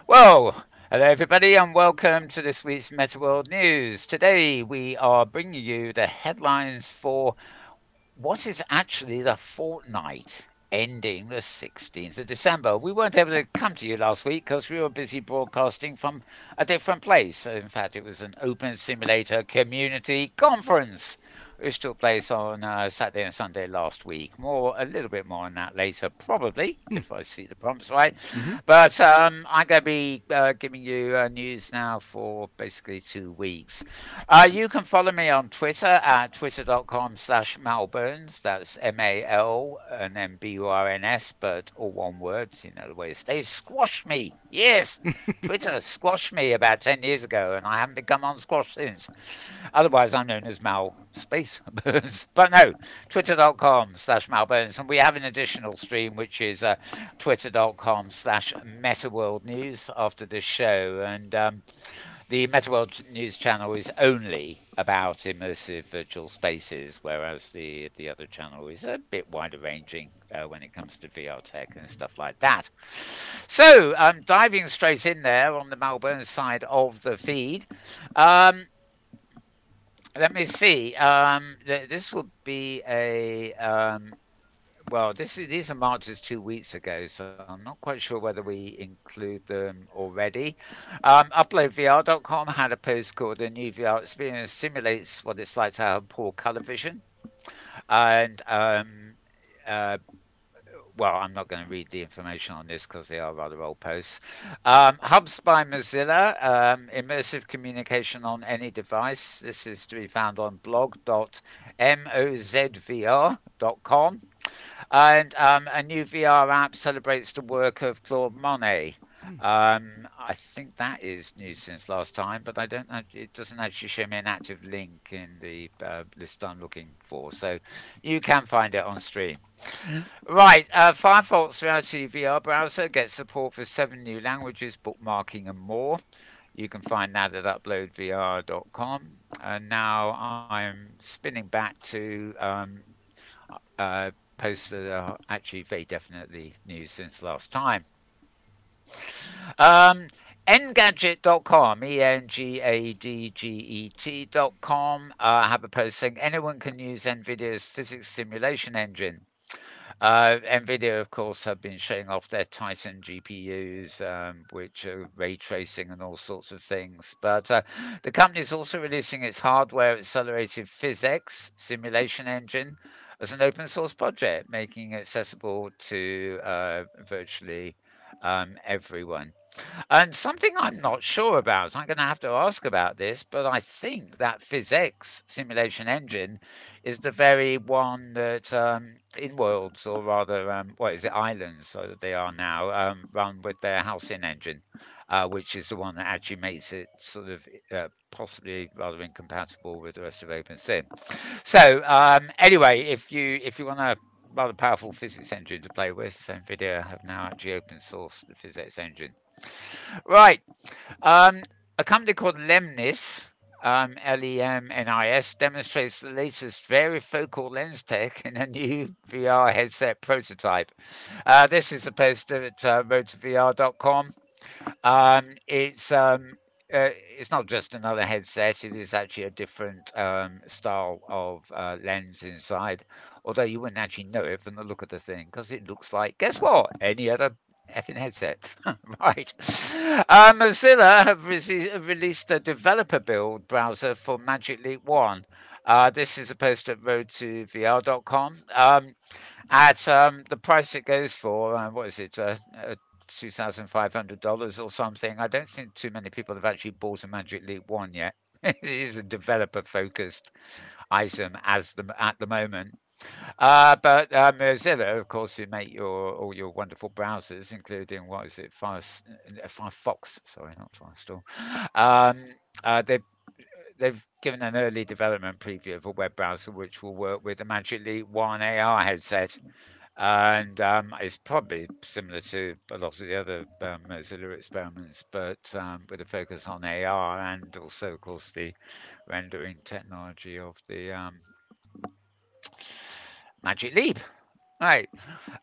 Well, hello everybody, and welcome to this week's Metaworld News. Today we are bringing you the headlines for what is actually the fortnight ending the 16th of December. We weren't able to come to you last week because we were busy broadcasting from a different place. In fact, it was an open simulator community conference which took place on Saturday and Sunday last week. A little bit more on that later, probably, Hmm. if I see the prompts right. Mhm. But I'm going to be giving you news now for basically 2 weeks. You can follow me on Twitter at twitter.com/Malburns. That's MAL and then BURNS, but all one word. You know the way it stays. Squash me. Yes. Twitter squashed me about 10 years ago, and I haven't become unsquashed since. Otherwise, I'm known as Mal Space Burns. But no, twitter.com/Malburns. And we have an additional stream, which is twitter.com/Metaworld News after this show. And the Metaworld News channel is only about immersive virtual spaces, whereas the other channel is a bit wider ranging when it comes to VR tech and stuff like that. So, diving straight in there on the Melbourne side of the feed, um, let me see. This will be a well, these are marches 2 weeks ago, so I'm not quite sure whether we include them already. UploadVR.com had a post called "A New VR Experience Simulates What It's Like to Have Poor Color Vision," and uh, well, I'm not going to read the information on this because they are rather old posts. Hubs by Mozilla, immersive communication on any device. This is to be found on blog.mozvr.com. And a new VR app celebrates the work of Claude Monet. Hmm. I think that is news since last time, but I don't. It doesn't actually show me an active link in the list I'm looking for, so you can find it on stream. Right, Firefox Reality VR browser gets support for 7 new languages, bookmarking, and more. You can find that at uploadvr.com. And now I'm spinning back to uh, posts that are actually very definitely news since last time. Um, Engadget.com, Engadget.com, have a post saying anyone can use NVIDIA's physics simulation engine. NVIDIA, of course, have been showing off their Titan GPUs, which are ray tracing and all sorts of things. But the company is also releasing its hardware accelerated PhysX simulation engine as an open source project, making it accessible to virtually everyone. And something I'm not sure about, I'm going to have to ask about this, but I think that PhysX simulation engine is the very one that in worlds, or rather, what is it, islands, so that they are now, run with their house in engine, which is the one that actually makes it sort of possibly rather incompatible with the rest of OpenSim. So anyway, if you want a rather powerful physics engine to play with, NVIDIA have now actually open sourced the physics engine. Right. Um, a company called Lemnis, Lemnis, demonstrates the latest varifocal lens tech in a new VR headset prototype. This is a post at rotovr.com. It's not just another headset, it is actually a different style of lens inside. Although you wouldn't actually know it from the look of the thing because it looks like, guess what? Any other effing headset. Right. Mozilla have released a developer build browser for Magic Leap 1. This is a post at road2vr.com. At the price it goes for, what is it? $2,500 or something. I don't think too many people have actually bought a Magic Leap 1 yet. It is a developer focused item at the moment. But Mozilla, of course, who make all your wonderful browsers, including what is it, Firefox? Sorry, not Firestore. Um, they've given an early development preview of a web browser which will work with the Magic Leap One AR headset, and it's probably similar to a lot of the other Mozilla experiments, but with a focus on AR and also, of course, the rendering technology of the Magic Leap. Right.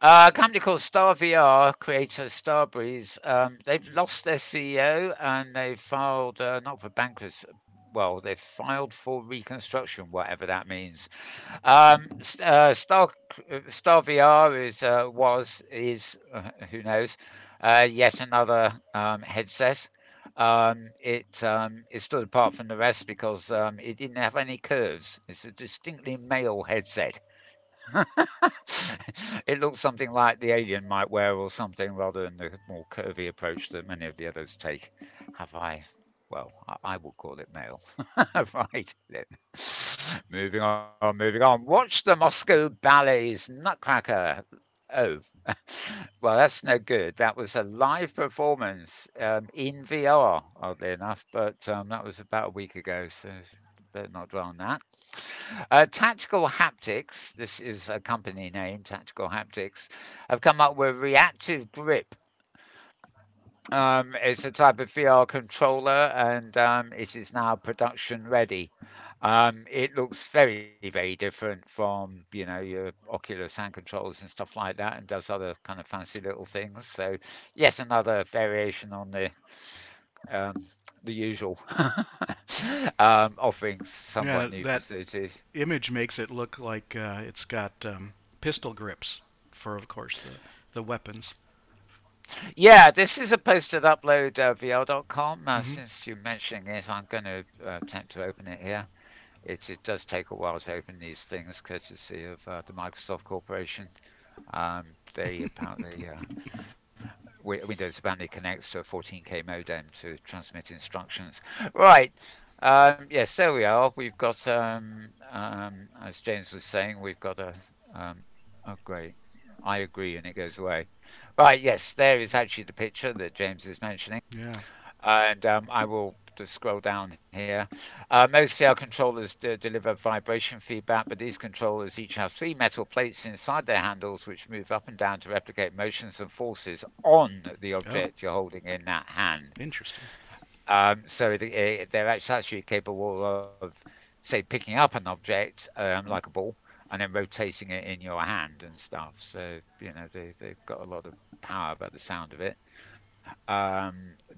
A company called Star VR, creator Starbreeze, they've lost their CEO and they've filed not for bankruptcy. Well, they've filed for reconstruction, whatever that means. Star VR who knows, yet another headset. It stood apart from the rest because it didn't have any curves. It's a distinctly male headset. It looks something like the alien might wear or something rather than the more curvy approach that many of the others take. Have I? Well, I will call it male. Right then. Moving on. Watch the Moscow Ballet's Nutcracker. Oh, well, that's no good. That was a live performance in VR, oddly enough, but that was about a week ago, so better not dwell on that. Tactical Haptics, this is a company name, Tactical Haptics, have come up with Reactive Grip. It's a type of VR controller and it is now production ready. It looks very, very different from, your Oculus hand controllers and stuff like that and does other kind of fancy little things. So, yet another variation on um, the usual offerings, somewhat Yeah, new that facilities. image makes it look like it's got pistol grips for, of course, the weapons. Yeah, this is a posted upload vr.com. Hmm. Since you're mentioning it, I'm going to attempt to open it here. It does take a while to open these things, courtesy of the Microsoft Corporation. They apparently Windows apparently connects to a 14K modem to transmit instructions. Right. Yes, there we are. We've got, as James was saying, we've got oh, great. I agree, and it goes away. Right, yes, there is actually the picture that James is mentioning. Yeah. And I will just scroll down here. Most VR controllers deliver vibration feedback, but these controllers each have three metal plates inside their handles, which move up and down to replicate motions and forces on the Oh, object you're holding in that hand. interesting. They're actually capable of, say, picking up an object like a ball and then rotating it in your hand and stuff. So, they've got a lot of power by the sound of it.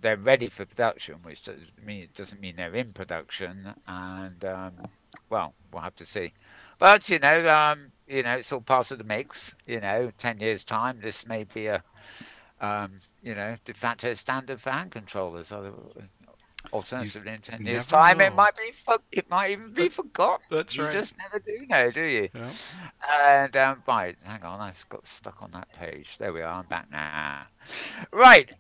They're ready for production, which doesn't mean they're in production, and well, we'll have to see. But it's all part of the mix. 10 years time, this may be a de facto standard for hand controllers. You Alternatively, in ten years' never time, know. it might even be That, forgotten. that's You right. just never do know, do you? Yeah. And right, hang on, I got stuck on that page. There we are. I'm back now. Right.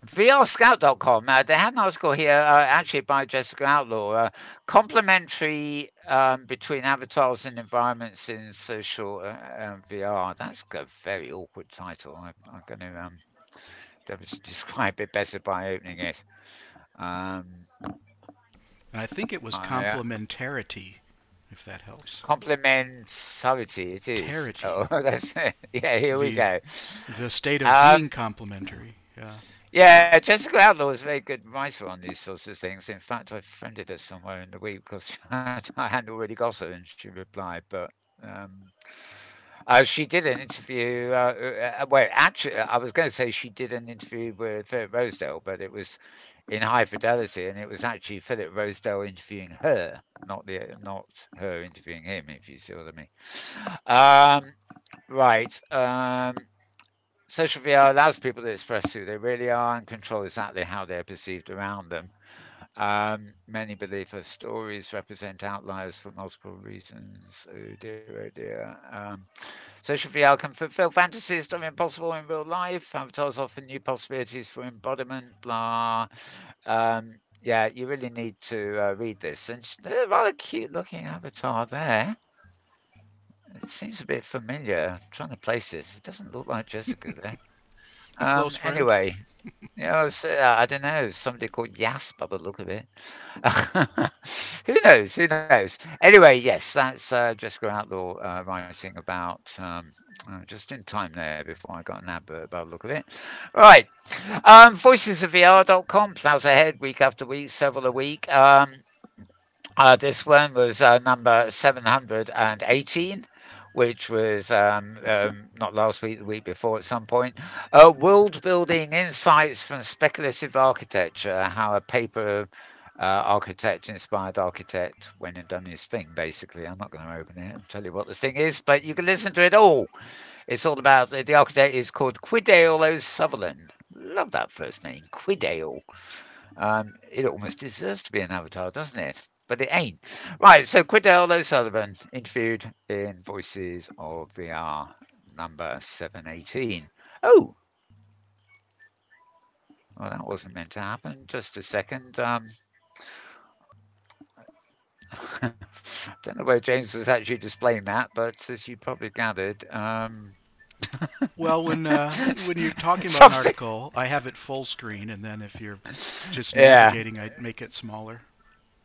VRScout.com. They have an article here, actually by Jessica Outlaw, complementary between avatars and environments in social VR. That's a very awkward title. I'm going to describe it better by opening it. Um, And I think it was I, complementarity, if that helps. complementarity, it is. Tarity. Oh, that's it. Yeah, here we The go. the state of being Um, complementary. Yeah. Yeah, Jessica Outlaw is a very good writer on these sorts of things. In fact, I friended her somewhere in the week because I hadn't already got her and she replied. But um, she did an interview. Well, actually, I was going to say she did an interview with Philip Rosedale, but it was in high fidelity, and it was actually Philip Rosedale interviewing her, not her interviewing him. If you see what I mean. Right. Social VR allows people to express who they really are and control exactly how they're perceived around them. Many believe their stories represent outliers for multiple reasons. Oh dear, oh dear. Social VR can fulfill fantasies that are impossible in real life. Avatars offer new possibilities for embodiment, blah. Yeah, you really need to read this. And a rather cute looking avatar there. It seems a bit familiar. I'm trying to place it. It doesn't look like Jessica there. A close friend. Anyway, I don't know. Somebody called Yas by the look of it. Who knows? Who knows? Anyway, yes, that's Jessica Outlaw writing about just in time there before I got an advert by the look of it. Right. Voicesofvr.com plows ahead week after week, several a week. This one was number 718. which was not last week, the week before at some point. World building insights from speculative architecture, how a paper architect, inspired architect, went and done his thing, basically. I'm not going to open it and tell you what the thing is, but you can listen to it all. It's all about the architect is called Quidale O'Sutherland. Love that first name, Quidale. It almost deserves to be an avatar, doesn't it? But it ain't. Right, so Quidale O'Sullivan interviewed in Voices of VR number 718. Oh, well, that wasn't meant to happen. Just a second. Don't know where James was actually displaying that, but as you probably gathered, Well, when you're talking about an something. article, I have it full screen, and then if you're just Yeah, navigating, I make it smaller,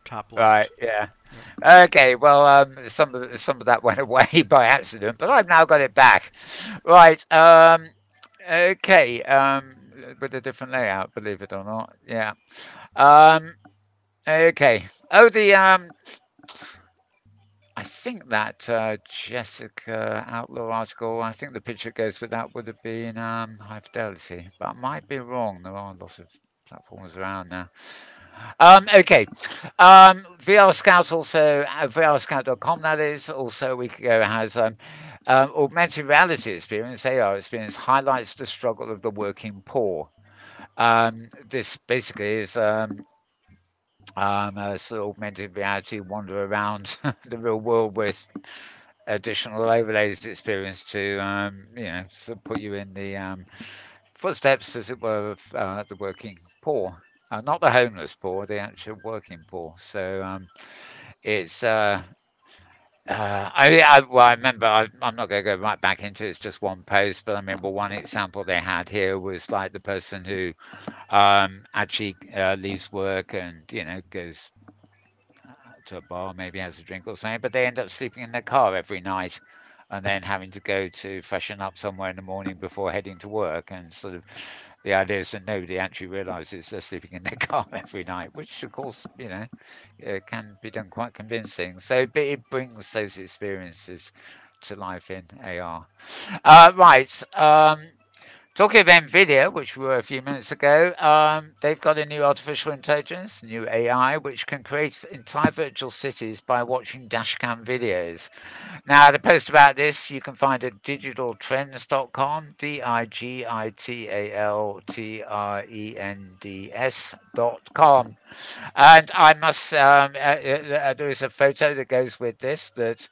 top right. left. Yeah. Yep. Okay. Well, some of that went away by accident, but I've now got it back. Right. Okay. With a different layout, believe it or not. Yeah. Um. Okay. Oh, the I think that Jessica Outlaw article, I think the picture goes with that would have been high fidelity, but I might be wrong. There are lots of platforms around now. Okay. VR Scout also, VRScout.com, that is, also a week ago has augmented reality experience, AR experience, highlights the struggle of the working poor. This basically is a sort of augmented reality wander around the real world with additional overlays experience to sort of put you in the footsteps, as it were, of the working poor. Not the homeless poor, the actual working poor. So it's well, I remember. I'm not going to go right back into it. It's just one post, but I remember one example they had here was like the person who actually leaves work and goes to a bar, maybe has a drink or something, but they end up sleeping in their car every night and then having to go to freshen up somewhere in the morning before heading to work. And sort of the idea is that nobody actually realizes they're sleeping in their car every night, which of course, can be done quite convincing. So, but it brings those experiences to life in AR. Right. Talking of NVIDIA, which we were a few minutes ago, they've got a new artificial intelligence, new AI, which can create entire virtual cities by watching dashcam videos. Now, the post about this you can find at digitaltrends.com, digitaltrends.com. And I must, there is a photo that goes with this that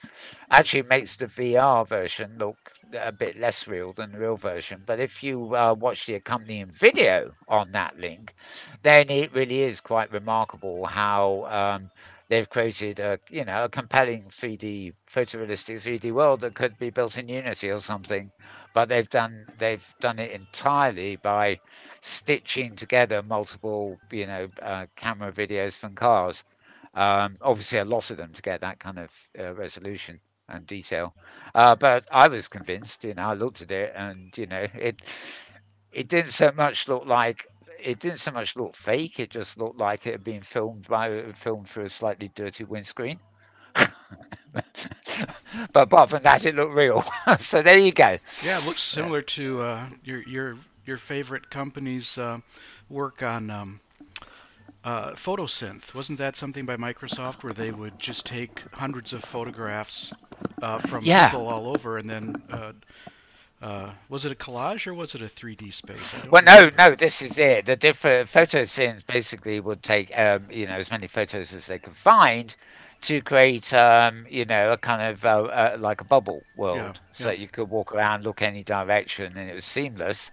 actually makes the VR version look a bit less real than the real version. But if you watch the accompanying video on that link, then it really is quite remarkable how they've created a compelling 3D photorealistic 3D world that could be built in Unity or something. But they've done it entirely by stitching together multiple camera videos from cars. Obviously, a lot of them to get that kind of resolution and detail. But I was convinced. I looked at it, and it didn't so much look like it didn't so much look fake. It just looked like it had been filmed through a slightly dirty windscreen. But apart from that, it looked real. So there you go. Yeah, it looks Uh, similar to your favorite company's work on photosynth. Wasn't that something by Microsoft where they would just take hundreds of photographs from yeah. people all over and then was it a collage or was it a 3D space? I don't Well, no, remember. no, this is it. The different photo scenes basically would take, as many photos as they could find to create, a kind of like a bubble Yeah, world. So yeah. you could walk around, look any direction, and it was seamless.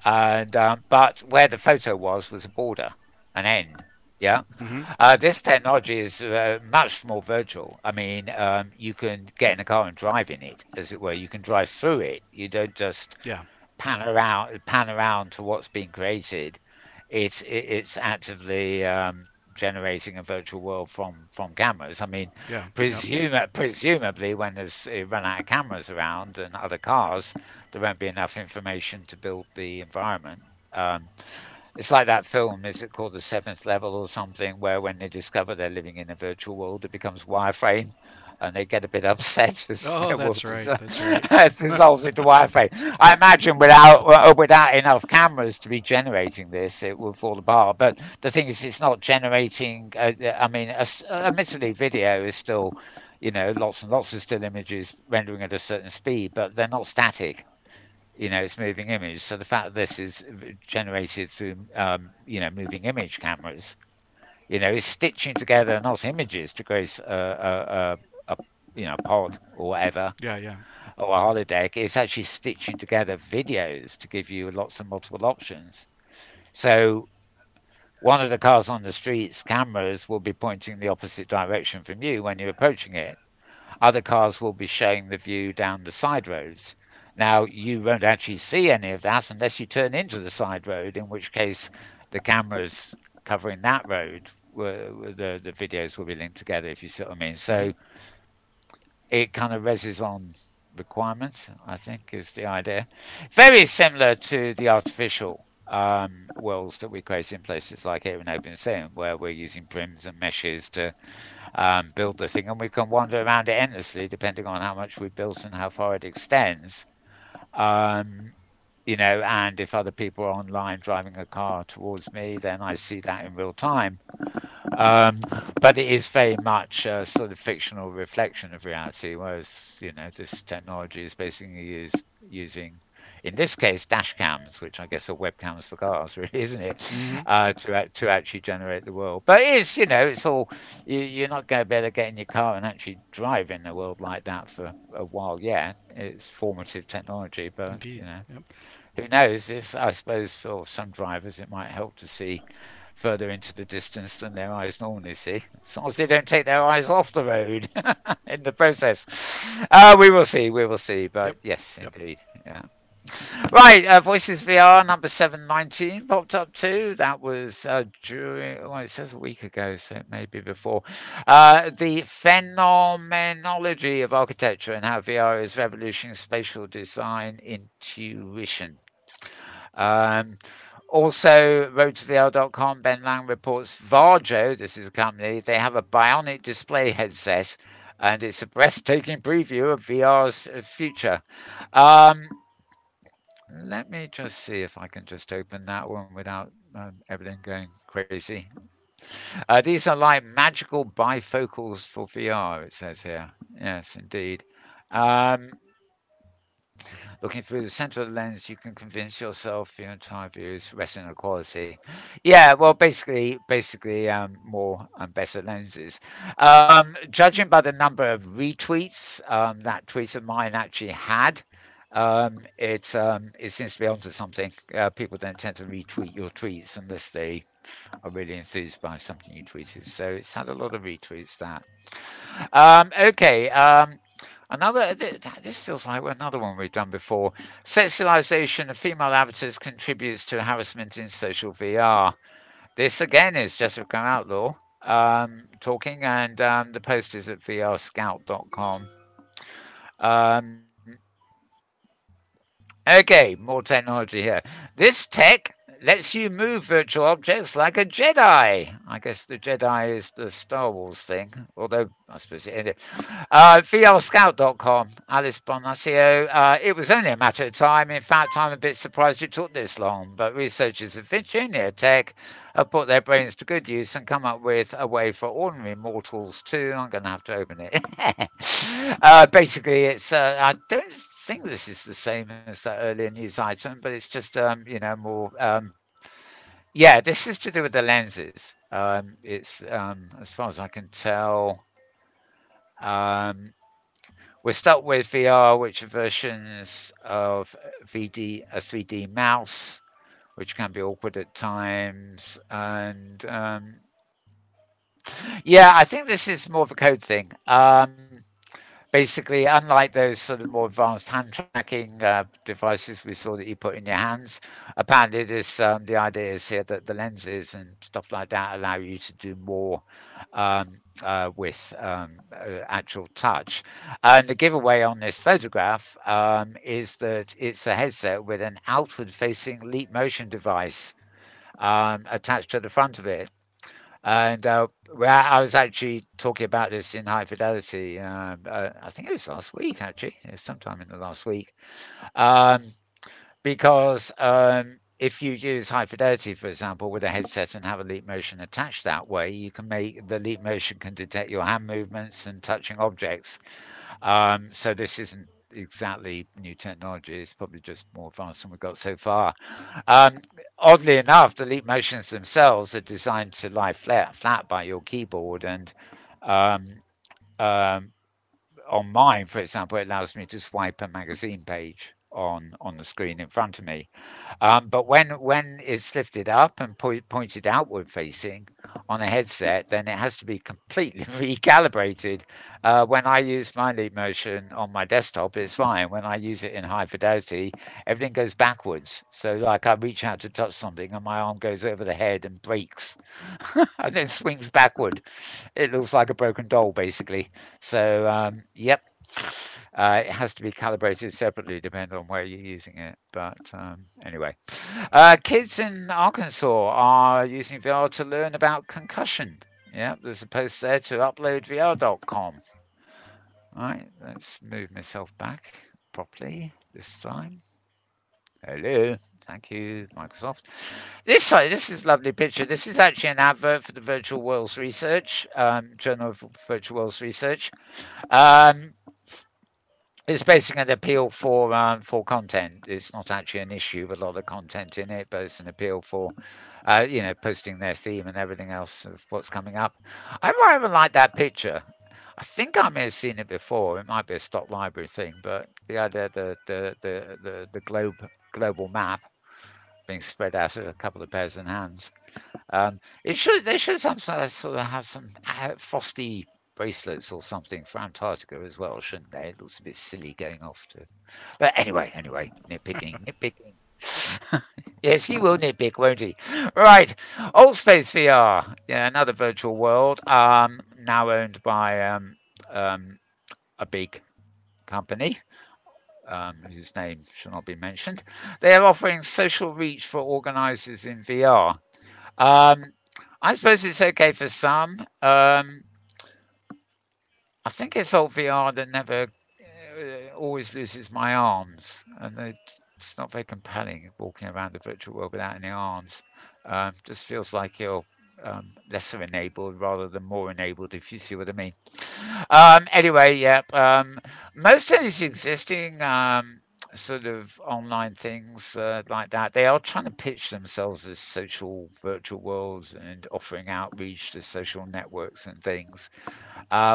And but where the photo was a border, an end. Yeah. Mhm. This technology is much more virtual. I mean, you can get in a car and drive in it, as it were. You can drive through it. You don't just Yeah, pan around to what's being created. It's actively generating a virtual world from cameras. I mean, yeah, yeah, presumably when there's run out of cameras around and other cars, there won't be enough information to build the environment. Um, it's like that film, is it called The Seventh Level or something, where when they discover they're living in a virtual world, it becomes wireframe and they get a bit upset as Oh, it will that's right. That's right. dissolve into wireframe. I imagine without enough cameras to be generating this, it will fall apart. But the thing is, it's not generating. I mean, admittedly, video is still, lots and lots of still images rendering at a certain speed, but they're not static. It's moving image. So the fact that this is generated through, moving image cameras, is stitching together not images to create a pod or whatever, Yeah, yeah. or a holodeck. It's actually stitching together videos to give you lots of multiple options. So one of the cars on the street's cameras will be pointing the opposite direction from you when you're approaching it. Other cars will be showing the view down the side roads. Now, you won't actually see any of that unless you turn into the side road, in which case the cameras covering that road, the videos will be linked together, if you see what I mean. Hmm. So it kind of rests on requirements, I think, is the idea. Very similar to the artificial worlds that we create in places like here in OpenSim, where we're using prims and meshes to build the thing, and we can wander around it endlessly depending on how much we built and how far it extends. Um, and if other people are online driving a car towards me, then I see that in real time. Um, but it is very much a sort of fictional reflection of reality, whereas this technology is basically using, in this case, dash cams, which I guess are webcams for cars, really, isn't it? Hmm. To actually generate the world. But it's all you're not going to be able to get in your car and actually drive in the world like that for a while. Yeah, it's formative technology, but Indeed. Yep. who knows? I suppose for some drivers it might help to see further into the distance than their eyes normally see, as long as they don't take their eyes off the road in the process. We will see, we will see. But Yep. yes, Yep. indeed, yeah. Right, Voices VR number 719 popped up too. That was during, well, it says a week ago, so it may be before. The phenomenology of architecture and how VR is revolutioning spatial design intuition. Um, Also, roadtovr.com, Ben Lang reports Varjo, this is a company, they have a bionic display headset and it's a breathtaking preview of VR's future. Um, Let me just see if I can just open that one without everything going crazy. These are like magical bifocals for VR, it says here. Yes, indeed. Um, Looking through the center of the lens, you can convince yourself your entire view is retina quality. Yeah, well, basically, more and better lenses. Judging by the number of retweets that tweet of mine actually had, it seems to be onto something. People don't tend to retweet your tweets unless they are really enthused by something you tweeted. So it's had a lot of retweets. Okay. This feels like another one we've done before. Sexualization of female avatars contributes to harassment in social VR. This again is Jessica Outlaw talking, and the post is at vrscout.com. Um, Okay, more technology here. This tech lets you move virtual objects like a Jedi. I guess the Jedi is the Star Wars thing, although I suppose it ended. VRScout.com, Alice Bonacio. It was only a matter of time. In fact, I'm a bit surprised it took this long, but researchers at Virginia Tech have put their brains to good use and come up with a way for ordinary mortals too. I'm going to have to open it. Basically, I don't think this is the same as that earlier news item, but it's just more. Yeah, this is to do with the lenses. It's as far as I can tell. Um, we're stuck with VR, which are versions of a 3D mouse, which can be awkward at times, and yeah, I think this is more of a code thing. Basically, unlike those sort of more advanced hand tracking devices we saw that you put in your hands, apparently the idea is here that the lenses and stuff like that allow you to do more with actual touch. And the giveaway on this photograph is that it's a headset with an outward-facing leap motion device attached to the front of it. And well, I was actually talking about this in high fidelity. I think it was last week, actually. It was sometime in the last week. Um, because if you use high fidelity, for example, with a headset and have a leap motion attached that way, you can make the leap motion can detect your hand movements and touching objects. So this isn't exactly new technology. It's probably just more advanced than we've got so far. Um, Oddly enough, the leap motions themselves are designed to lie flat by your keyboard, and um, um, on mine, for example, it allows me to swipe a magazine page on the screen in front of me. But when it's lifted up and pointed outward facing on a headset, then it has to be completely recalibrated. When I use my leap motion on my desktop, it's fine. When I use it in high fidelity, everything goes backwards. So like I reach out to touch something and my arm goes over the head and breaks and then swings backward. It looks like a broken doll, basically. So, yep, it has to be calibrated separately depending on where you're using it. But anyway, kids in Arkansas are using VR to learn about concussion. Yeah, there's a post there to uploadvr.com. All right, let's move myself back properly this time. Hello, thank you, Microsoft. This is a lovely picture. This is actually an advert for the Virtual Worlds Research Journal of Virtual Worlds Research. Um, it's basically an appeal for content. It's not actually an issue with a lot of content in it, but it's an appeal for, posting their theme and everything else of what's coming up. I rather like that picture. I think I may have seen it before. It might be a stock library thing, but the idea the global map being spread out of a couple of pairs of hands. It should they should some sort of have some frosty bracelets or something for Antarctica as well, shouldn't they? It looks a bit silly going off to. But anyway, nitpicking. Yes, he will nitpick, won't he? Right, Old Space VR, yeah, another virtual world, now owned by um, a big company. Whose name shall not be mentioned. They are offering social reach for organisers in VR. Um, I suppose it's okay for some. I think it's old VR that never always loses my arms, and it's not very compelling walking around the virtual world without any arms. Just feels like you're lesser enabled rather than more enabled, if you see what I mean. Anyway, yeah. Most of these existing sort of online things like that, they are trying to pitch themselves as social virtual worlds and offering outreach to social networks and things,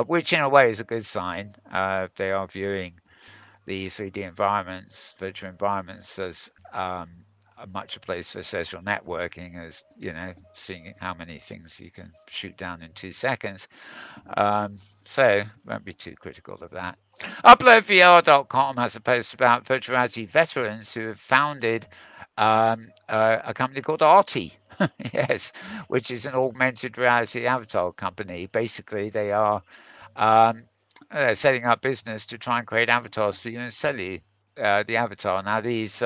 which in a way is a good sign. They are viewing the 3D environments, virtual environments, as much a place for social networking as, seeing how many things you can shoot down in 2 seconds. So won't be too critical of that. UploadVR.com has a post about virtual reality veterans who have founded a company called Arty. Yes, which is an augmented reality avatar company. Basically, they are setting up business to try and create avatars for you and sell you the avatar. Now, these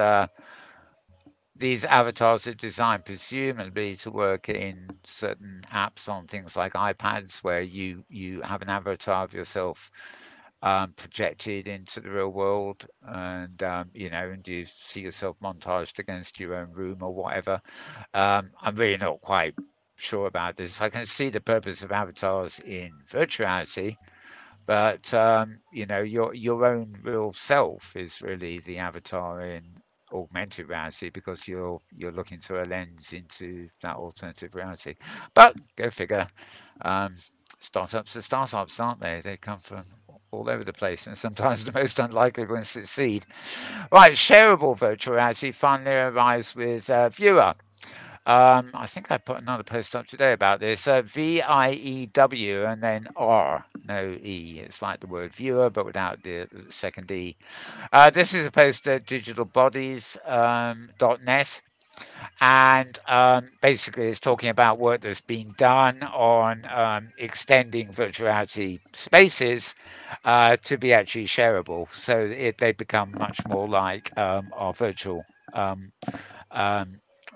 avatars are designed presumably to work in certain apps on things like iPads, where you have an avatar of yourself projected into the real world, and and you see yourself montaged against your own room or whatever. I'm really not quite sure about this. I can see the purpose of avatars in virtuality, but your own real self is really the avatar in augmented reality, because you're looking through a lens into that alternative reality. But go figure. Um, Startups are startups, aren't they? They come from all over the place, and sometimes the most unlikely ones succeed. Right, shareable virtual reality finally arrives with Viewer. I think I put another post up today about this. VIEW and then R, no E. It's like the word viewer, but without the second E. This is a post at digitalbodies.net, and basically it's talking about work that's been done on extending virtual reality spaces to be actually shareable, so they become much more like our virtual um,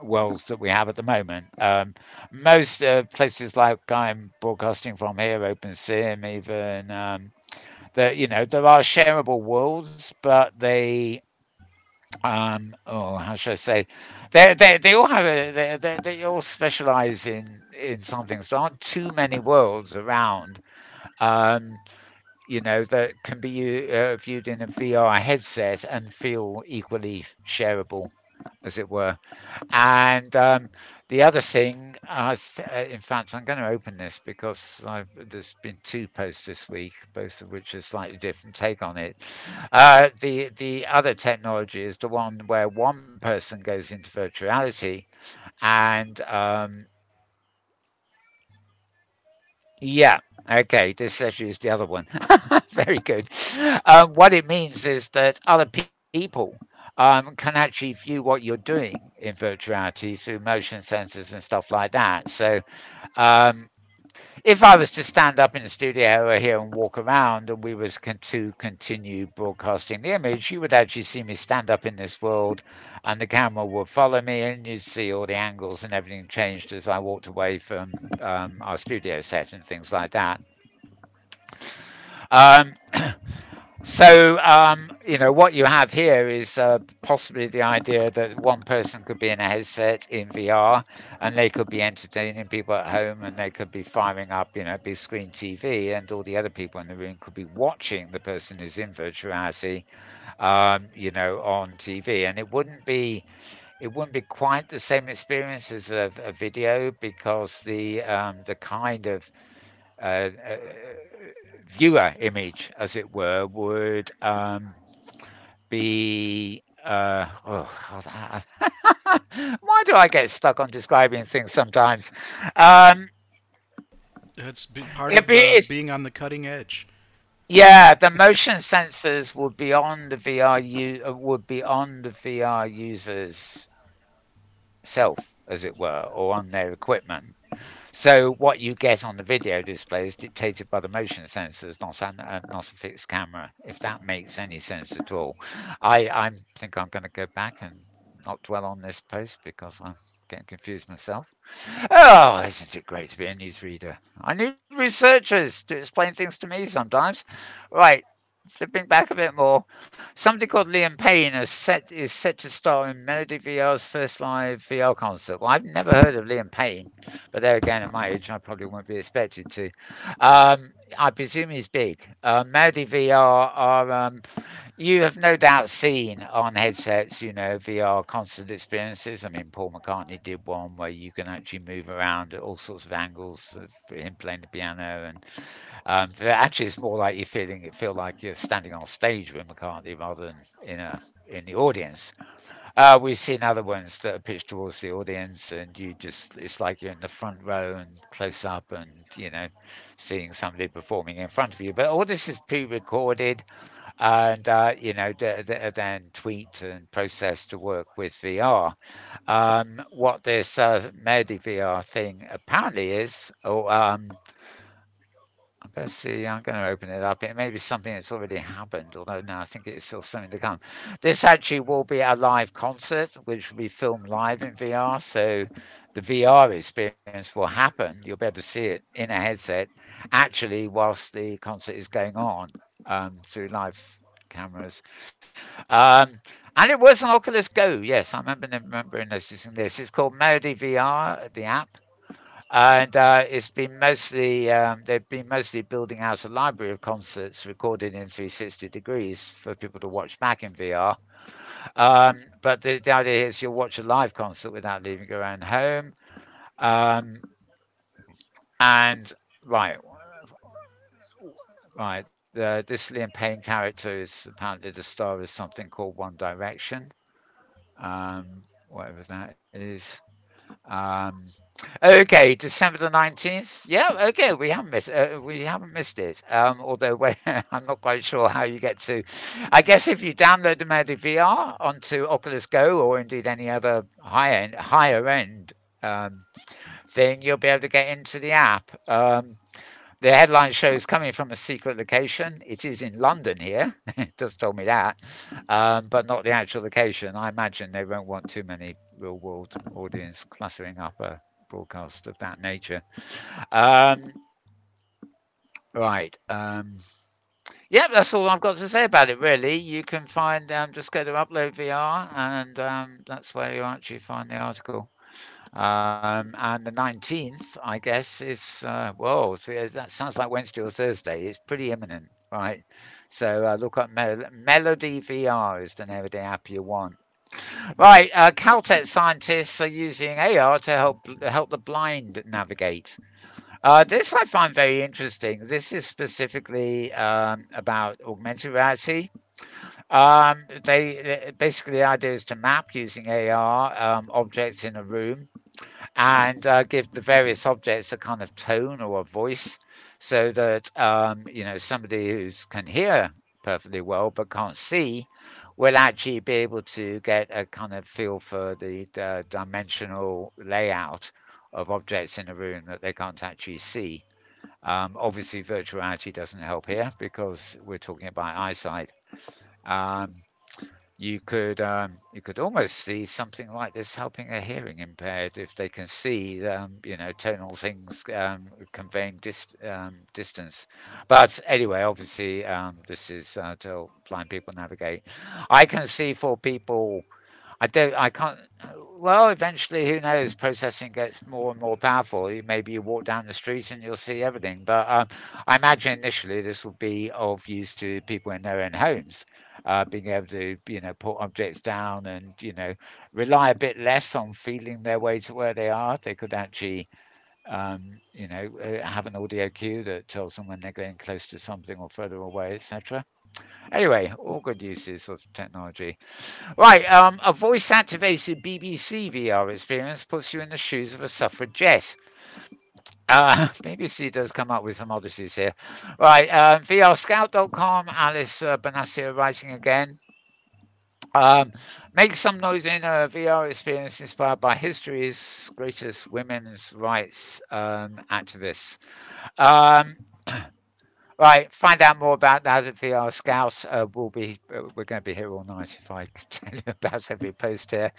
worlds that we have at the moment. Most places like I'm broadcasting from here, OpenSim, even that there are shareable worlds, but oh, how should I say, they all have they all specialize in something. So there aren't too many worlds around. Um, that can be viewed in a VR headset and feel equally shareable, as it were. And the other thing, in fact, I'm going to open this because there's been two posts this week, both of which are slightly different take on it. The other technology is the one where one person goes into virtuality and yeah. Okay, this actually is the other one. Very good. What it means is that other people can actually view what you're doing in virtuality through motion sensors and stuff like that. So, um, if I was to stand up in the studio area here and walk around, and we was to continue broadcasting the image, you would actually see me stand up in this world, and the camera would follow me, and you'd see all the angles and everything changed as I walked away from our studio set and things like that. Um, so, what you have here is possibly the idea that one person could be in a headset in VR and they could be entertaining people at home and they could be firing up, big screen TV, and all the other people in the room could be watching the person who's in virtuality, on TV. And it wouldn't be quite the same experience as a video because the kind of uh, viewer image, as it were, would be. Why do I get stuck on describing things sometimes? Um, Part it'd of be, it's, being on the cutting edge. yeah, the motion sensors would be on the would be on the VR user's self, as it were, or on their equipment. So what you get on the video display is dictated by the motion sensors, not a fixed camera. If that makes any sense at all, I think I'm going to go back and not dwell on this post because I'm getting confused myself. Oh, isn't it great to be a newsreader? I need researchers to explain things to me sometimes. Right, flipping back a bit more. Somebody called Liam Payne is set to star in Melody VR's first live VR concert. Well, I've never heard of Liam Payne, but there again, at my age, I probably won't be expected to. I presume he's big. Melody VR you have no doubt seen on headsets, VR concert experiences. I mean, Paul McCartney did one where you can actually move around at all sorts of angles of him playing the piano, and but actually, it's more like feel like you're standing on stage with McCartney rather than in the audience. We've seen other ones that are pitched towards the audience, and it's like you're in the front row and close up, and seeing somebody performing in front of you. But all this is pre-recorded and then tweaked and processed to work with VR. What this Medi VR thing apparently is, let's see, I'm going to open it up. It may be something that's already happened, although no, I think it's still something to come. This actually will be a live concert, which will be filmed live in VR. So the VR experience will happen. You'll be able to see it in a headset, actually, whilst the concert is going on through live cameras. And it was an Oculus Go. Yes, I remember noticing this. It's called Melody VR, the app, and they've been mostly building out a library of concerts recorded in 360 degrees for people to watch back in VR. But the idea is you'll watch a live concert without leaving your own home. Um, and right, right. This Liam Payne character is apparently the star of something called One Direction, whatever that is. Um, okay, December the 19th. Yeah, okay, we haven't missed it. Although I'm not quite sure how you get to. I guess if you download the Medi VR onto Oculus Go or indeed any other higher end um, thing, you'll be able to get into the app. The headline shows coming from a secret location. It is in London here. It just told me that, but not the actual location. I imagine they won't want too many real world audience cluttering up a broadcast of that nature. Um, right. Yeah, that's all I've got to say about it, really. You can find, just go to Upload VR, and that's where you actually find the article. And the 19th, I guess, is, whoa, that sounds like Wednesday or Thursday. It's pretty imminent, right? So look up Melody VR is the name of the app you want. Right, Caltech scientists are using AR to help the blind navigate. This I find very interesting. This is specifically about augmented reality. Basically the idea is to map using AR objects in a room and give the various objects a kind of tone or a voice, so that somebody who can hear perfectly well but can't see will actually be able to get a kind of feel for the dimensional layout of objects in a room that they can't actually see. Obviously, virtual reality doesn't help here because we're talking about eyesight. Um, you could almost see something like this helping a hearing impaired if they can see tonal things conveying distance. But anyway, obviously this is to help blind people navigate. I can see for people I can't. Well, eventually, who knows? Processing gets more and more powerful. Maybe you walk down the street and you'll see everything. But I imagine initially this will be of use to people in their own homes, being able to put objects down and rely a bit less on feeling their way to where they are. They could actually have an audio cue that tells them when they're getting close to something or further away, etc. Anyway, all good uses of technology. Right, a voice-activated BBC VR experience puts you in the shoes of a suffragette. BBC does come up with some oddities here. Right, VRScout.com, Alice Benassia writing again. Um, make some noise in a VR experience inspired by history's greatest women's rights activists. Um, Right, find out more about that at VR Scouts. We're going to be here all night if I could tell you about every post here.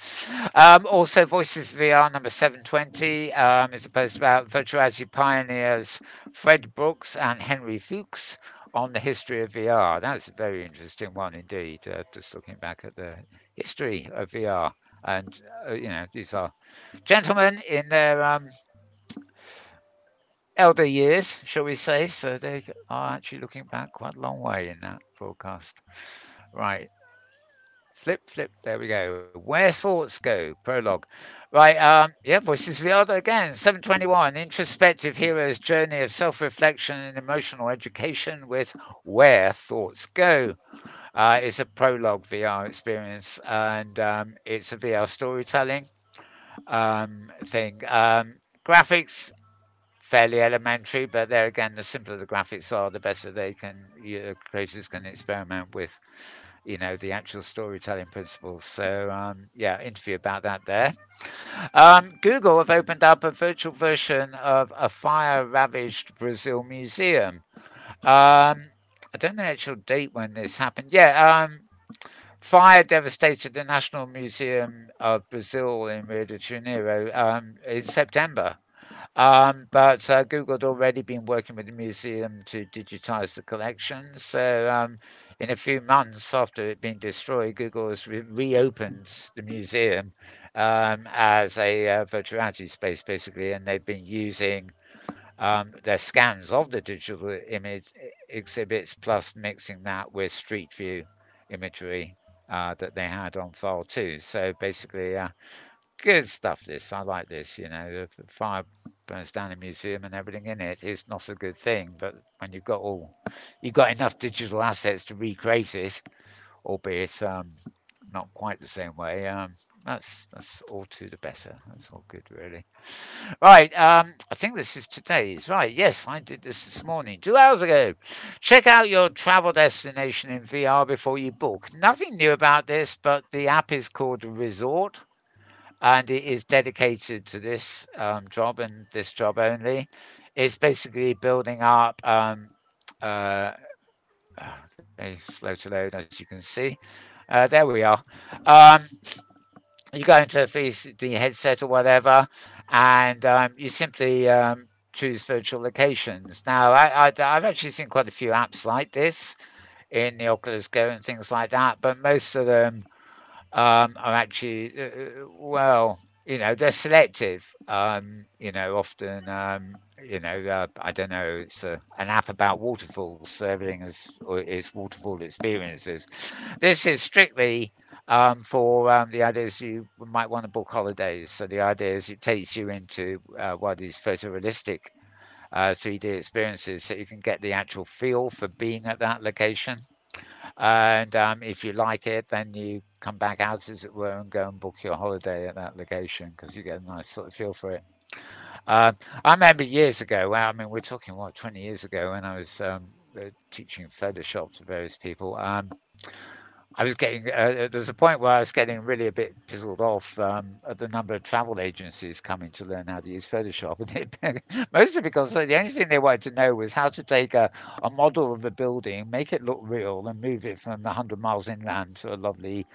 Also, Voices VR number 720 is a post about virtuality pioneers Fred Brooks and Henry Fuchs on the history of VR. That's a very interesting one indeed. Just looking back at the history of VR, and these are gentlemen in their elder years, shall we say. So they are actually looking back quite a long way in that broadcast. Right. Flip, flip. There we go. Where thoughts go. Prologue. Right. Yeah. Voices of the Other again. 721. Introspective hero's journey of self-reflection and emotional education with Where Thoughts Go. It's a prologue VR experience, and it's a VR storytelling thing. Graphics fairly elementary, but there again, the simpler the graphics are, the better creators can experiment with, the actual storytelling principles. So yeah, interview about that there. Google have opened up a virtual version of a fire-ravaged Brazil museum. I don't know the actual date when this happened. Yeah, fire devastated the National Museum of Brazil in Rio de Janeiro in September. But Google had already been working with the museum to digitize the collection. So, in a few months after it being destroyed, Google has reopened the museum as a virtual reality space, basically, and they've been using their scans of the digital image exhibits, plus mixing that with Street View imagery that they had on file too. So basically, good stuff. This I like this. The fire burns down a museum and everything in it is not a good thing. But when you've got enough digital assets to recreate it, albeit not quite the same way. That's all to the better. That's all good, really. Right. I think this is today's. Right. Yes, I did this morning, 2 hours ago. Check out your travel destination in VR before you book. Nothing new about this, but the app is called Resort. and it is dedicated to this job and this job only. It's basically building up. Uh, very slow to load, as you can see. There we are. Um, you go into the headset or whatever, and you simply choose virtual locations. Now, I've actually seen quite a few apps like this in the Oculus Go and things like that, but most of them are actually, well, they're selective. Often, I don't know, it's an app about waterfalls, so everything is waterfall experiences. This is strictly for the idea is you might want to book holidays. So the idea is it takes you into what is photorealistic 3D experiences so you can get the actual feel for being at that location. And if you like it, then you come back out, as it were, and go and book your holiday at that location because you get a nice sort of feel for it. I remember years ago, well, I mean, we're talking, what, 20 years ago when I was teaching Photoshop to various people. I was getting there's a point where I was getting really a bit pizzled off at the number of travel agencies coming to learn how to use Photoshop, and mostly because the only thing they wanted to know was how to take a model of a building, make it look real, and move it from 100 miles inland to a lovely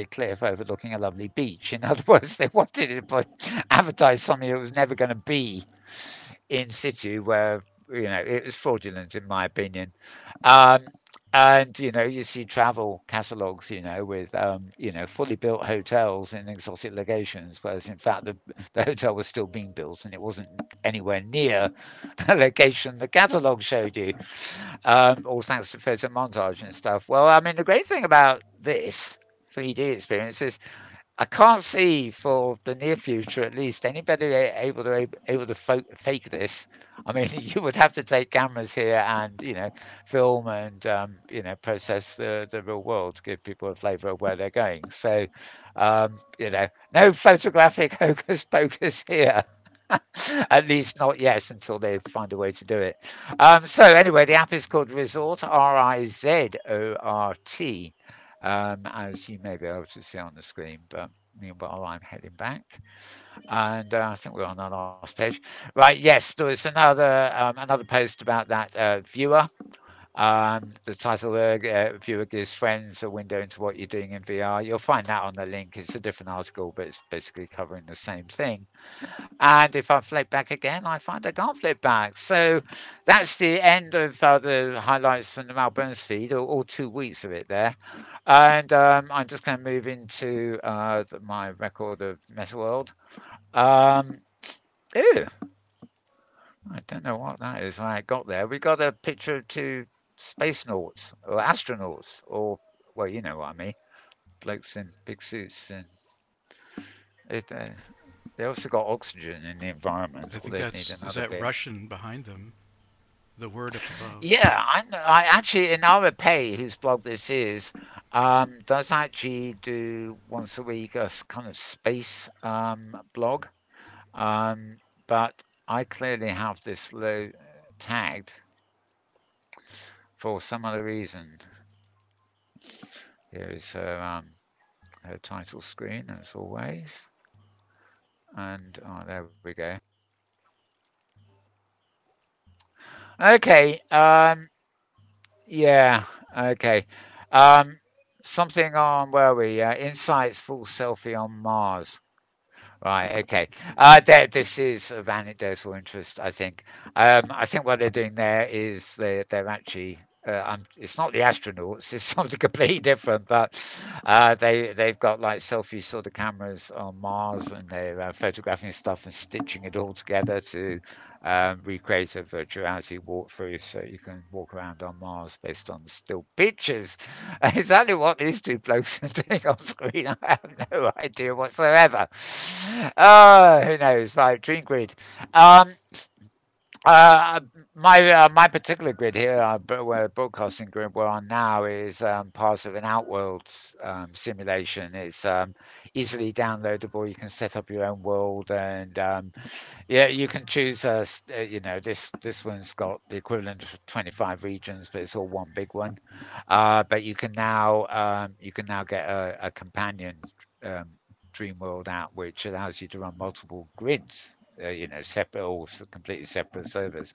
cliff overlooking a lovely beach. In other words, they wanted to advertise something that was never going to be in situ, where it was fraudulent in my opinion. Um, and you see travel catalogs, with fully built hotels in exotic locations, whereas in fact the hotel was still being built and it wasn't anywhere near the location the catalog showed you. All thanks to photo montage and stuff. Well, I mean, the great thing about this 3D experience is I can't see for the near future, at least, anybody able to fake this. I mean, you would have to take cameras here and film and process the real world to give people a flavour of where they're going. So, no photographic hocus pocus here. At least not yet until they find a way to do it. So anyway, the app is called Resort, Rizort, as you may be able to see on the screen. But meanwhile, I'm heading back, and I think we're on the last page. Right? Yes, there was another post about that viewer. The title there, viewer gives friends a window into what you're doing in VR. You'll find that on the link. It's a different article, but it's basically covering the same thing. And if I flip back again, I find I can't flip back. So that's the end of the highlights from the Malburn's feed, all 2 weeks of it there. And I'm just going to move into my record of Metaworld. Um, ew, I don't know what that is. I got there. We got a picture of two space nauts or astronauts, or, well, you know what I mean. Blokes in big suits. And it, they also got oxygen in the environment, I or think they'd need is another that bit. Russian behind them, the word up above. Yeah, I actually, Inara Pay, whose blog this is, does actually do once a week a kind of space blog. Um, but I clearly have this tagged for some other reason. Here is her title screen, as always. And there we go. Okay. Yeah. Okay. Um, something on where are we? Insights full selfie on Mars. Right. Okay. This is of anecdotal interest, I think. I think what they're doing there is they're actually. It's not the astronauts. It's something completely different. But they've got like selfie sort of cameras on Mars, and they're photographing stuff and stitching it all together to recreate a virtual reality walkthrough, so you can walk around on Mars based on still pictures. Exactly what these two blokes are doing on screen, I have no idea whatsoever. Who knows? Right, Dream Grid. Um, uh, my particular grid here, where broadcasting grid we're on now, is part of an Outworlds simulation. It's easily downloadable. You can set up your own world, and yeah, you can choose. This one's got the equivalent of 25 regions, but it's all one big one. But you can now get a companion. Um, Dreamworld app, which allows you to run multiple grids. Separate, all completely separate servers.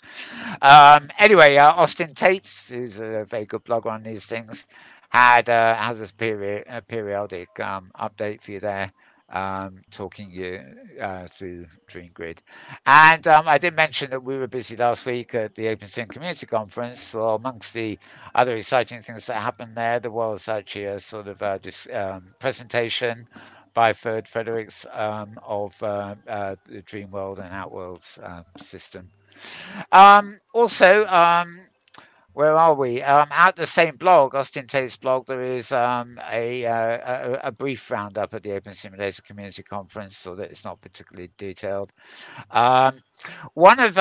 Anyway, Austin Tate, who's a very good blogger on these things, has a periodic update for you there, talking you through DreamGrid. And I did mention that we were busy last week at the OpenSim Community Conference. Well, amongst the other exciting things that happened there, there was actually a sort of presentation by Ferd Fredericks of the Dreamworld and Outworlds system. Also, where are we? At the same blog, Austin Tate's blog, there is a brief roundup of the Open Simulator Community Conference, so that it's not particularly detailed. Um, one of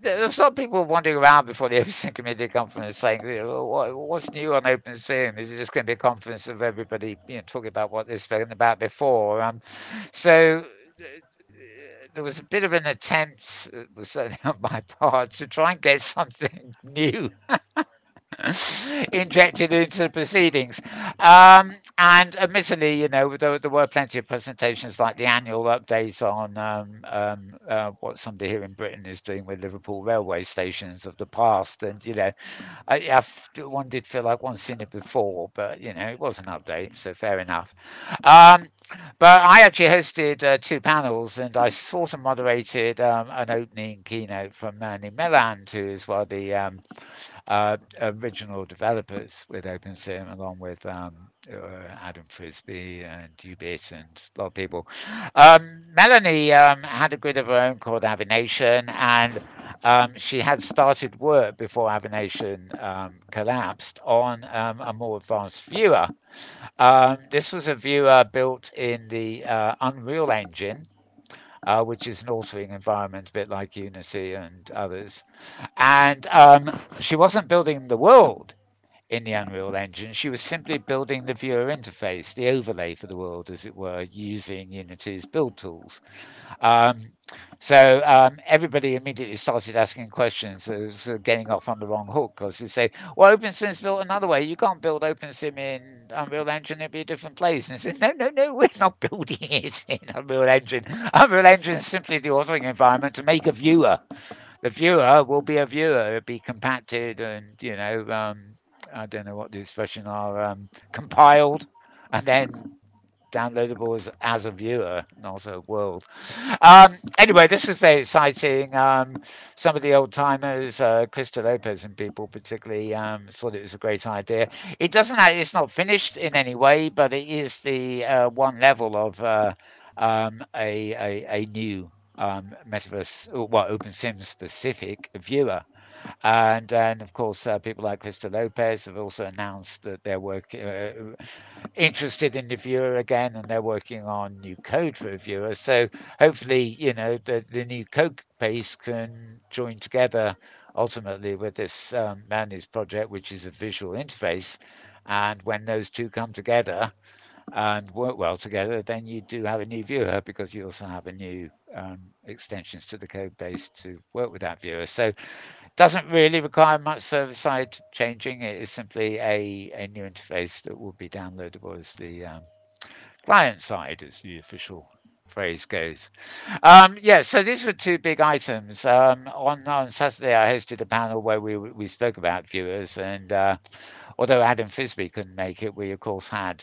there's some people wandering around before the OpenSim Community Conference saying, what's new on OpenSim? Is it just going to be a conference of everybody, talking about what they've spoken about before? So there was a bit of an attempt, certainly on my part, to try and get something new injected into the proceedings. And admittedly, there were plenty of presentations like the annual update on what somebody here in Britain is doing with Liverpool railway stations of the past. And, one did feel like one's seen it before, but, it was an update, so fair enough. Um, but I actually hosted two panels, and I sort of moderated an opening keynote from Manny Melland, who is one of the original developers with OpenSim, along with Adam Frisbee and Ubit and a lot of people. Melanie had a grid of her own called Avination, and she had started work before Avination collapsed on a more advanced viewer. This was a viewer built in the Unreal Engine, which is an authoring environment, a bit like Unity and others. And she wasn't building the world in the Unreal Engine. She was simply building the viewer interface, the overlay for the world, as it were, using Unity's build tools. Um, so everybody immediately started asking questions, getting off on the wrong hook, because they say, well, OpenSim's built another way. You can't build OpenSim in Unreal Engine, it'd be a different place. And I said, no, no, no, we're not building it in Unreal Engine. Unreal Engine is simply the authoring environment to make a viewer. The viewer will be a viewer, it'll be compacted and, I don't know what the expression are, compiled and then downloadable as a viewer, not a world. Anyway, this is very exciting. Some of the old timers, Krista Lopez and people particularly, thought it was a great idea. It doesn't. It's not finished in any way, but it is the one level of a new metaverse, well, OpenSim specific viewer. And then, of course, people like Krista Lopez have also announced that they're interested in the viewer again, and they're working on new code for a viewer. So hopefully, the new code base can join together ultimately with this Manus project, which is a visual interface. And when those two come together and work well together, then you do have a new viewer because you also have a new extensions to the code base to work with that viewer. So doesn't really require much server-side changing. It is simply a new interface that will be downloadable as the client side, as the official phrase goes. Yeah, so these were two big items. On Saturday, I hosted a panel where we spoke about viewers, and although Adam Frisbee couldn't make it, we of course had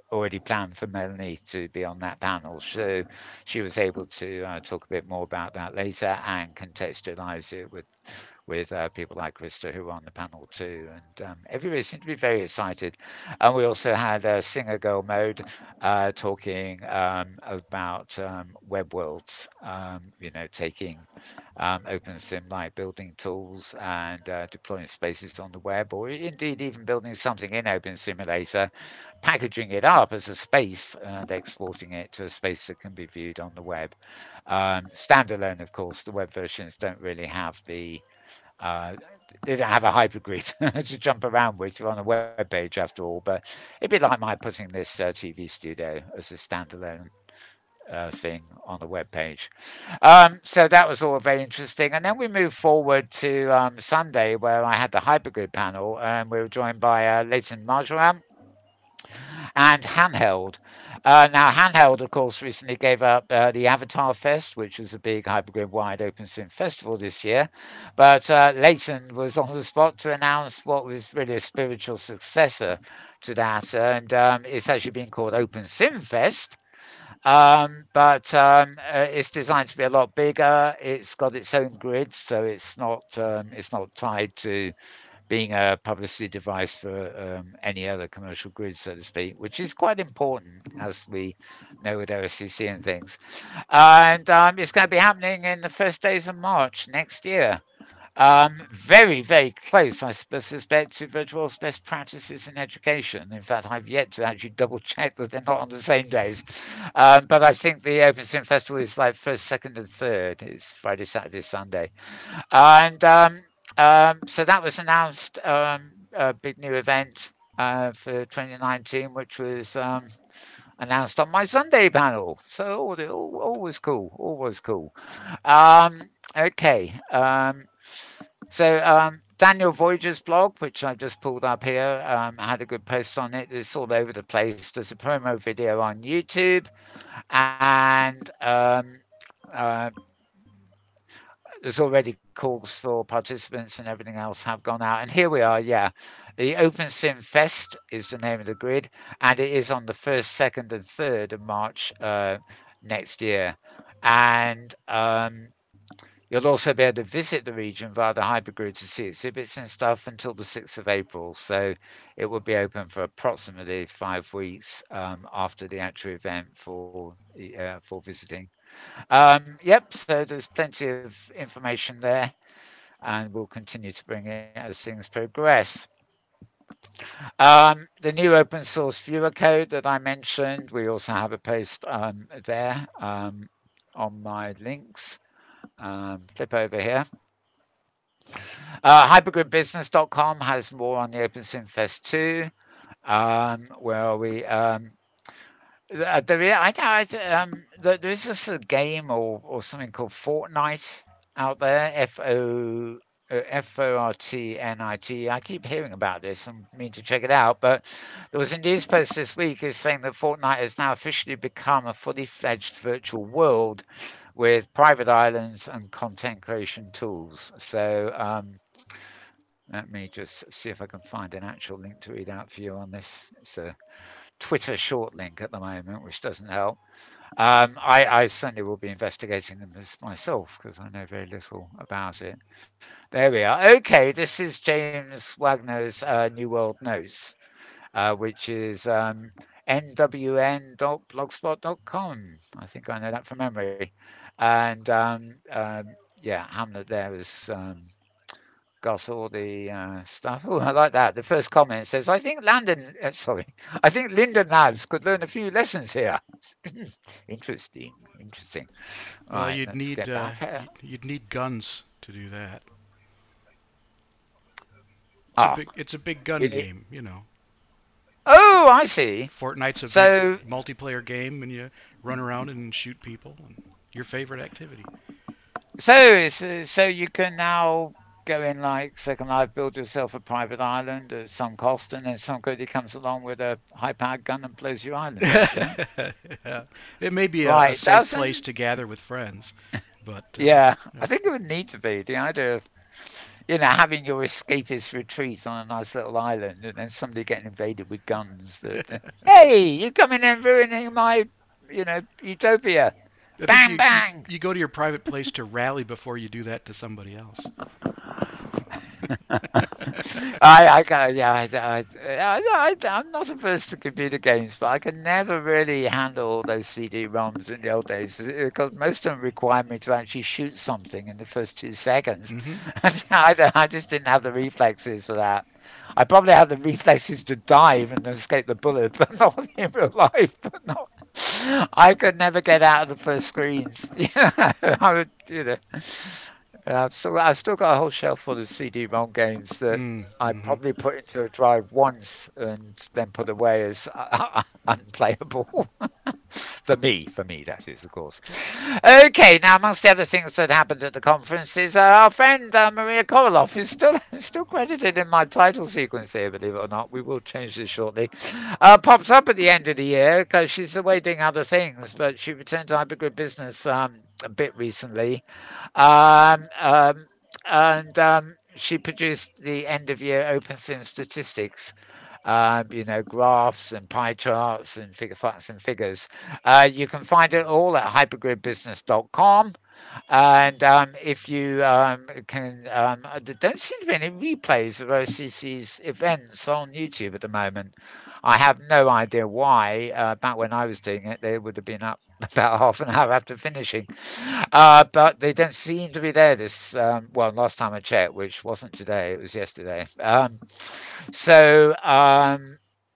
already planned for Melanie to be on that panel. So she was able to talk a bit more about that later and contextualize it with people like Krista who were on the panel too. And everybody seemed to be very excited. And we also had Singer Girl Mode talking about web worlds, taking OpenSim like building tools and deploying spaces on the web, or indeed even building something in Open Simulator, packaging it up as a space and exporting it to a space that can be viewed on the web. Standalone, of course, the web versions don't really have uh, they don't have a hypergrid to jump around with. You're on a web page after all, but it'd be like my putting this TV studio as a standalone thing on the web page. So that was all very interesting. And then we moved forward to Sunday, where I had the Hypergrid panel, and we were joined by Leighton Marjoram and Handheld. Now, Handheld, of course, recently gave up the Avatar Fest, which was a big Hypergrid wide open sim festival this year. But Leighton was on the spot to announce what was really a spiritual successor to that. And it's actually been called Open Sim Fest. But it's designed to be a lot bigger. It's got its own grid, so it's not tied to being a publicity device for any other commercial grid, so to speak, which is quite important, as we know with OSCC and things. And it's going to be happening in the first days of March next year. Very, very close, I suspect, to Virtual's best practices in education. In fact, I've yet to actually double check that they're not on the same days. But I think the Open Sim Festival is like first, second, and third. It's Friday, Saturday, Sunday. And so that was announced, a big new event for 2019, which was announced on my Sunday panel. So always cool, always cool. Um, okay. Daniel Voyager's blog, which I just pulled up here, had a good post on it. It's all over the place. There's a promo video on YouTube, and uh, there's already calls for participants and everything else have gone out. And here we are, yeah. The Open Sim Fest is the name of the grid, and it is on the 1st, 2nd, and 3rd of March next year. And you'll also be able to visit the region via the Hypergrid to see exhibits and stuff until the 6th of April. So it will be open for approximately 5 weeks after the actual event for visiting. Yep, so there's plenty of information there, and we'll continue to bring it as things progress. The new open source viewer code that I mentioned, we also have a post there on my links. Flip over here. Hypergridbusiness.com has more on the OpenSim Fest 2, where we there is this a game or something called Fortnite out there. Fortnit. I keep hearing about this and mean to check it out. But there was a news post this week is saying that Fortnite has now officially become a fully fledged virtual world with private islands and content creation tools. So let me just see if I can find an actual link to read out for you on this. It's a Twitter short link at the moment, which doesn't help. I certainly will be investigating them myself because I know very little about it. There we are. Okay, this is James Wagner's New World Notes, which is nwn.blogspot.com. I think I know that from memory. And yeah, Hamlet there was got all the stuff. Oh, I like that. The first comment says, I think Linda Nabs could learn a few lessons here. Interesting, interesting. Well, Right, let's get back. you'd need guns to do that. Oh, It's a big gun you need, game, you know. oh, I see. Fortnite's a big So, multiplayer game, and you run around and shoot people. And your favorite activity. so you can now go in like Second Life, build yourself a private island at some cost, and then some goody comes along with a high-powered gun and blows your island up. Yeah. Yeah. It may be a Right. safe place Doesn't. to gather with friends, but Yeah. yeah. I think it would need to be the idea of having your escapist retreat on a nice little island, and then somebody getting invaded with guns. Hey, you coming in ruining my, utopia? I think Bang, bang. you go to your private place to rally before you do that to somebody else. Yeah, I'm not averse to computer games, but I can never really handle those CD-ROMs in the old days because most of them required me to actually shoot something in the first 2 seconds. Hmm. I just didn't have the reflexes for that. I probably had the reflexes to dive and escape the bullet, but not in real life. But not. I could never get out of the first screens. I would, I've still got a whole shelf full of CD-ROM games that I Mm-hmm. probably put into a drive once and then put away as unplayable. For me, that is, of course. Okay, now amongst the other things that happened at the conference is our friend Maria Koroloff is still still credited in my title sequence here, believe it or not. We will change this shortly. Popped up at the end of the year because she's away doing other things, but she returned to Hypergrid Business a bit recently. Um, um, and she produced the end of year OpenSim statistics, graphs and pie charts and figure facts and figures. You can find it all at hypergridbusiness.com. And if you there don't seem to be any replays of OCC's events on YouTube at the moment. I have no idea why. Back when I was doing it, they would have been up about half an hour after finishing. But they don't seem to be there this, well, last time I checked, which wasn't today, it was yesterday.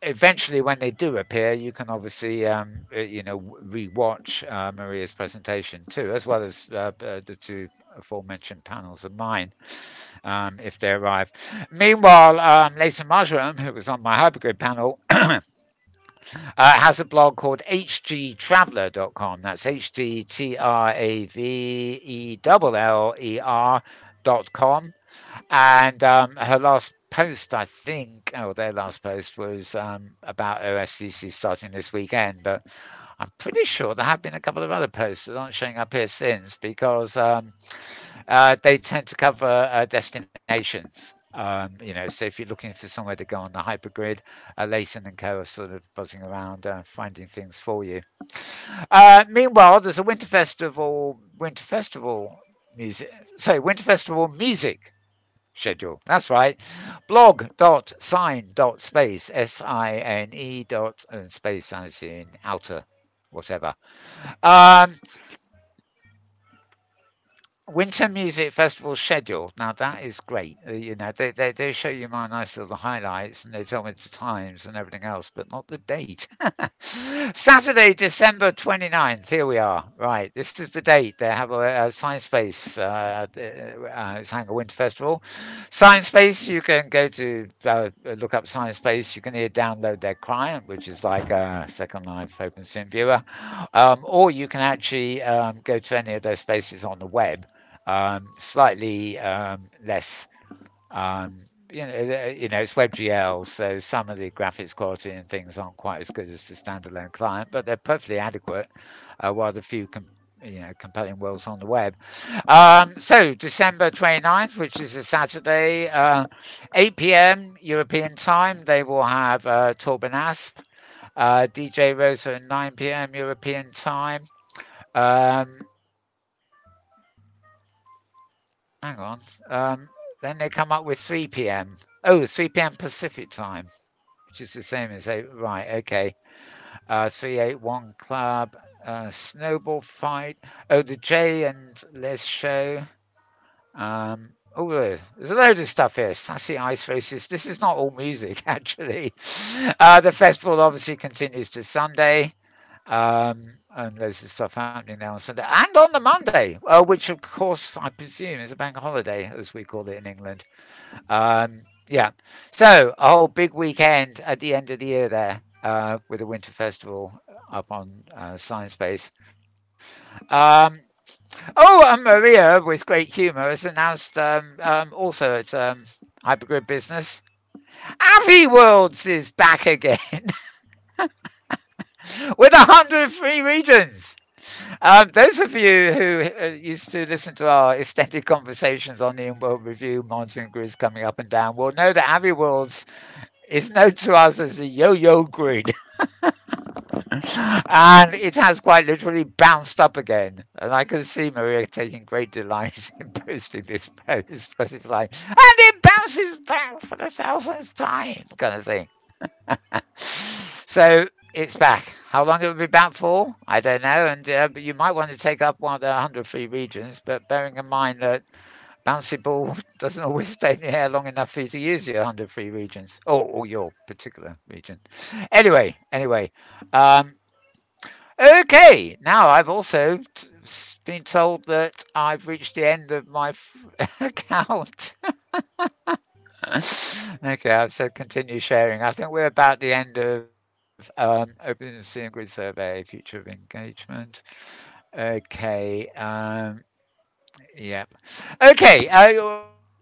Eventually, when they do appear, you can obviously, re-watch Maria's presentation too, as well as the two aforementioned panels of mine, if they arrive. Meanwhile, Leighton Marjoram, who was on my Hypergrid panel, has a blog called hgtraveler.com. That's HGTRAVELLER.com. And her last post, I think, or their last post was about OSCC starting this weekend. But I'm pretty sure there have been a couple of other posts that aren't showing up here since because they tend to cover destinations. So if you're looking for somewhere to go on the hypergrid, Leighton and Co are sort of buzzing around finding things for you. Meanwhile, there's a Winter Festival music schedule. That's right. Blog.sine.space, SINE dot space, as in outer, whatever. Um, Winter Music Festival schedule. Now that is great. They show you my nice little highlights and they tell me the times and everything else, but not the date. Saturday, December 29th. Here we are. Right. This is the date. They have a Science Space. It's having a Winter Festival. Science Space, you can go to look up Science Space. You can either download their client, which is like a Second Life OpenSim viewer, or you can actually go to any of their spaces on the web. Slightly less, um, it's WebGL, so some of the graphics quality and things aren't quite as good as the standalone client, but they're perfectly adequate. While the few compelling worlds on the web. So December 29th, which is a Saturday, 8 p.m. European time, they will have Torben Asp, DJ Rosa at 9 p.m. European time. Um, Hang on. Um, then they come up with 3 p.m. Oh, 3 p.m. Pacific time, which is the same as 8. Right, okay. 381 Club, Snowball Fight. Oh, the Jay and Les show. There's a load of stuff here. Sassy Ice Races. This is not all music, actually. The festival obviously continues to Sunday. And there's stuff happening now on Sunday and on the Monday, which of course I presume is a bank holiday, as we call it in England. Yeah, so a whole big weekend at the end of the year there with the Winter Festival up on Science Base. And Maria, with great humour, has announced also at Hypergrid Business, Avi Worlds is back again with 100 free regions. Those of you who used to listen to our extended conversations on the InWorld Review monitoring grids coming up and down will know that Abbey Worlds is known to us as the yo-yo grid. And it has quite literally bounced up again. And I can see Maria taking great delight in posting this post because it's like, and it bounces back for the thousandth time, kind of thing. So it's back. How long it will be back for, I don't know. And but you might want to take up one of the 100 free regions, but bearing in mind that Bouncy Ball doesn't always stay in the air long enough for you to use your 100 free regions, or your particular region. Anyway. Um, okay, now I've also been told that I've reached the end of my account. Okay, I've said continue sharing. I think we're about the end of Open seeing grid survey, future of engagement. Okay. Yep. Okay.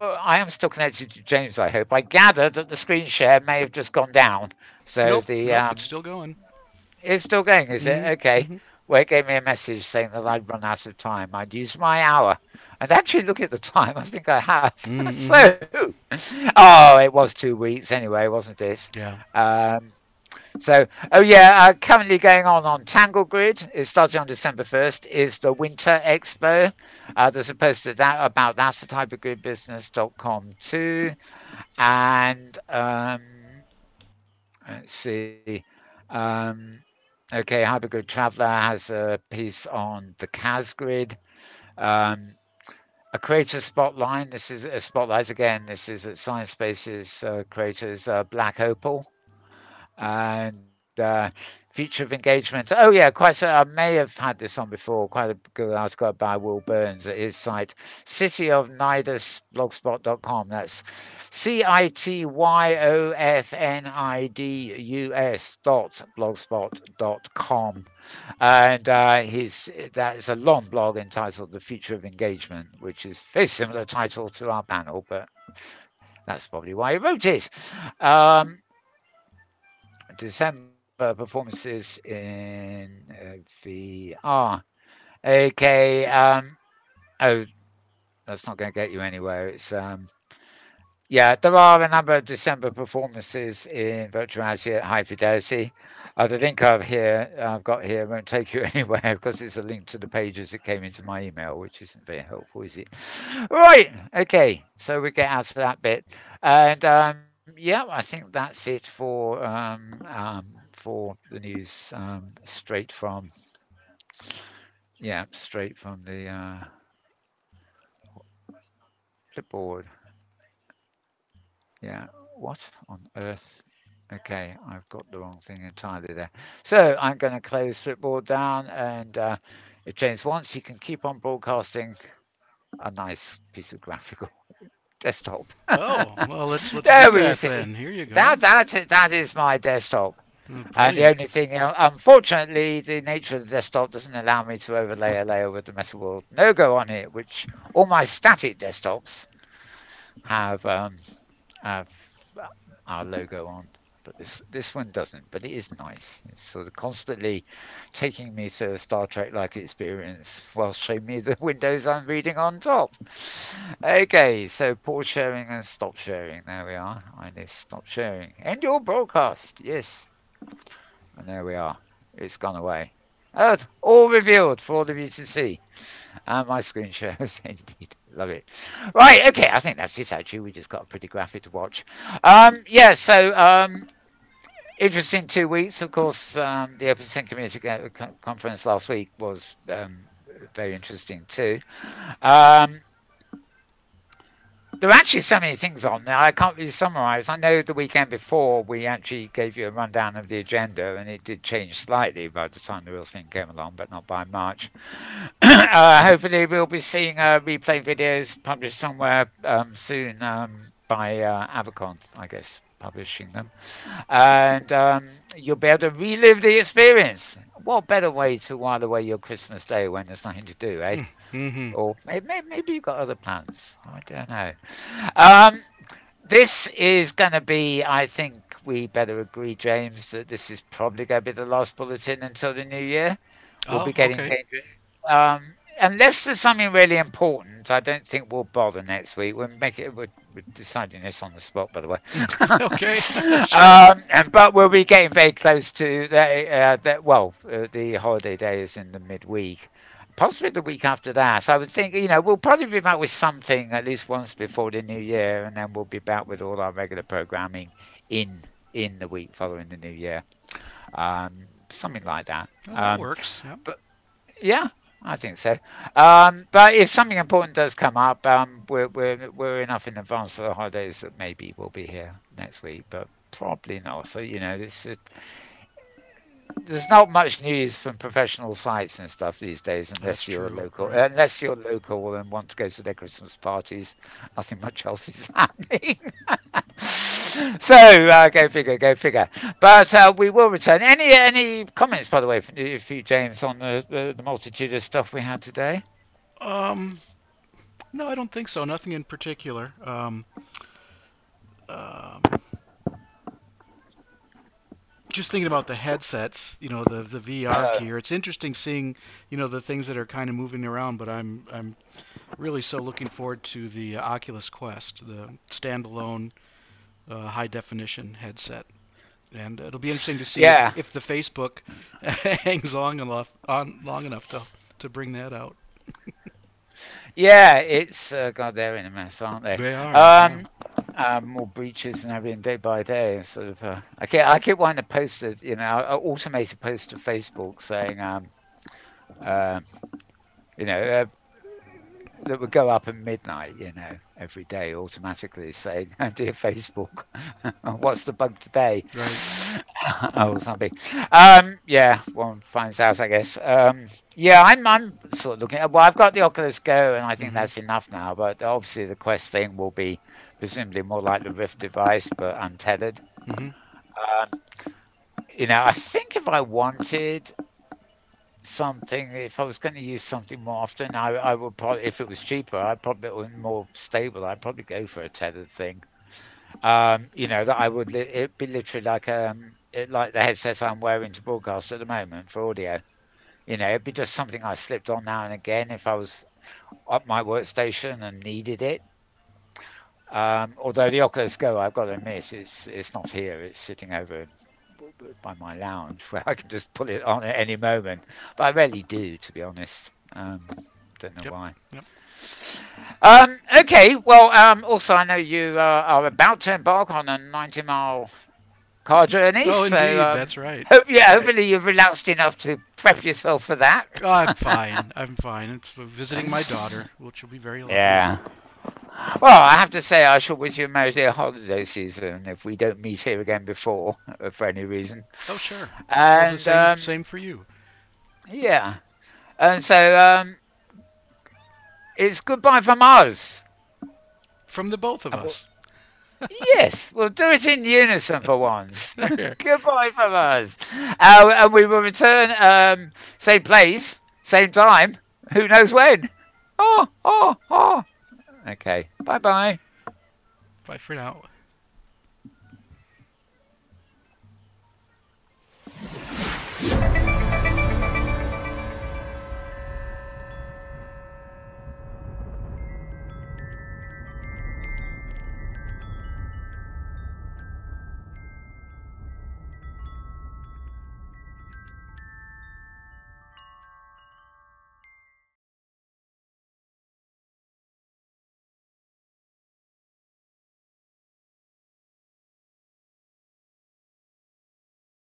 I am still connected to James, I hope. I gather that the screen share may have just gone down. So Nope, the nope, it's still going. it's still going, is it? Mm-hmm. Okay. Mm-hmm. Well, it gave me a message saying that I'd run out of time. I'd used my hour. I'd actually look at the time. I think I have. Mm-hmm. So, oh, it was 2 weeks anyway, wasn't it? Yeah. Um, so, oh yeah, currently going on Tangle Grid. It's starting on December 1st. Is the Winter Expo. There's a post at that about that's the type of gridbusiness.com too. And let's see. Um, okay, Hypergrid Traveler has a piece on the CAS grid. Um, a creator spotlight. This is a spotlight again. This is at Science Spaces creators Black Opal. And future of engagement. Oh yeah, quite. So I may have had this on before. Quite a good article by Will Burns at his site, City of Nidus blogspot.com. That's CITYOFNIDUS dot blogspot.com. And his that is a long blog entitled "The Future of Engagement," which is very similar title to our panel, but that's probably why he wrote it. Um, December performances in VR. Okay. Oh, that's not going to get you anywhere. It's yeah, there are a number of December performances in virtual reality at high fidelity. The link I've got here won't take you anywhere because it's a link to the pages that came into my email, which isn't very helpful, is it? Right. Okay. So we get out of that bit, and yeah, I think that's it for the news straight from the clipboard. Yeah, what on earth? Okay, I've got the wrong thing entirely there. So I'm going to close Flipboard down, and if James wants, he can keep on broadcasting a nice piece of graphical desktop. Oh, well, let's do There we that see. then. Here you go. That is my desktop. And the Brilliant. only thing, unfortunately, the nature of the desktop doesn't allow me to overlay a layer with the Metaworld logo on it, which all my static desktops have have our logo on, but this one doesn't. But it is nice. It's sort of constantly taking me to a Star Trek-like experience while showing me the windows I'm reading on top. Okay, so pause sharing and stop sharing. There we are. I need stop sharing. End your broadcast. Yes, and there we are. It's gone away. Oh, all revealed for all of you to see. And my screen shares, indeed. Love it. Right, okay, I think that's it actually. We just got a pretty graphic to watch. Yeah, so interesting 2 weeks. Of course, the Open Sync Community Conference last week was very interesting too. Um, there are actually so many things on there. I can't really summarize. I know the weekend before we actually gave you a rundown of the agenda, and it did change slightly by the time the real thing came along, but not by much. Hopefully, we'll be seeing replay videos published somewhere soon by Avacon, I guess, publishing them. And you'll be able to relive the experience. What better way to while away your Christmas day when there's nothing to do, eh? Mm-hmm. Or maybe you've got other plans. I don't know. Um, this is going to be, I think we better agree, James, that this is probably going to be the last bulletin until the new year. We'll Oh, be getting okay. dangerous. Unless there's something really important, I don't think we'll bother next week. We're deciding this on the spot, by the way. Okay. Sure. But we'll be getting very close to the holiday day is in the midweek, possibly the week after that. So I would think, we'll probably be back with something at least once before the new year, and then we'll be back with all our regular programming in in the week following the new year. Something like that. Oh, that works. Yep. But yeah, I think so. But if something important does come up, we're enough in advance of the holidays that maybe we'll be here next week, but probably not. So there's not much news from professional sites and stuff these days That's unless you're true. local. Right. Unless you're local and want to go to their Christmas parties, nothing much else is happening. So go figure, go figure. But we will return. Any comments, by the way, from you, James, on the multitude of stuff we had today? Um, no, I don't think so. Nothing in particular. Um, just thinking about the headsets, the VR Uh, gear. It's interesting seeing, the things that are kind of moving around. But I'm really so looking forward to the Oculus Quest, the standalone high definition headset. And it'll be interesting to see if yeah, if the Facebook hangs long enough to bring that out. yeah. It's God, they're in a mess, aren't they? They are, yeah. Um, more breaches and everything day by day. Sort of. I keep wanting to post it. An automated post to Facebook saying, uh, you know, uh, that would go up at midnight, every day automatically saying, "Dear Facebook, what's the bug today?" Right. or something. Yeah, one finds out, I guess. Yeah, I'm sort of looking at. Well, I've got the Oculus Go, and I think Mm-hmm. that's enough now. But obviously, the Quest thing will be presumably more like the Rift device, but untethered. Mm-hmm. Um, I think if I wanted something, if I was going to use something more often, I would probably, if it was cheaper, I'd probably, or more stable, I'd probably go for a tethered thing. That I would, it'd be literally like the headset I'm wearing to broadcast at the moment for audio. It'd be just something I slipped on now and again if I was at my workstation and needed it. Although the Oculus Go, I've got to admit, it's not here. It's sitting over by my lounge where I can just pull it on at any moment. But I rarely do, to be honest. Don't know Yep. why. Yep. Okay, well, also I know you are about to embark on a 90-mile car journey, Oh, so indeed. That's right. I, hopefully you've relaxed enough to prep yourself for that. I'm fine. I'm fine. It's visiting my daughter, which will be very lovely. Yeah. Well, I have to say I shall wish you a merry holiday season if we don't meet here again before, for any reason. Oh, sure. Well, the And same for you. yeah, and so it's goodbye from us. From the both of And us. yes, we'll do it in unison for once. There. Goodbye from us. And we will return same place, same time. Who knows when? Oh, oh, oh. Okay. Bye bye. Bye for now.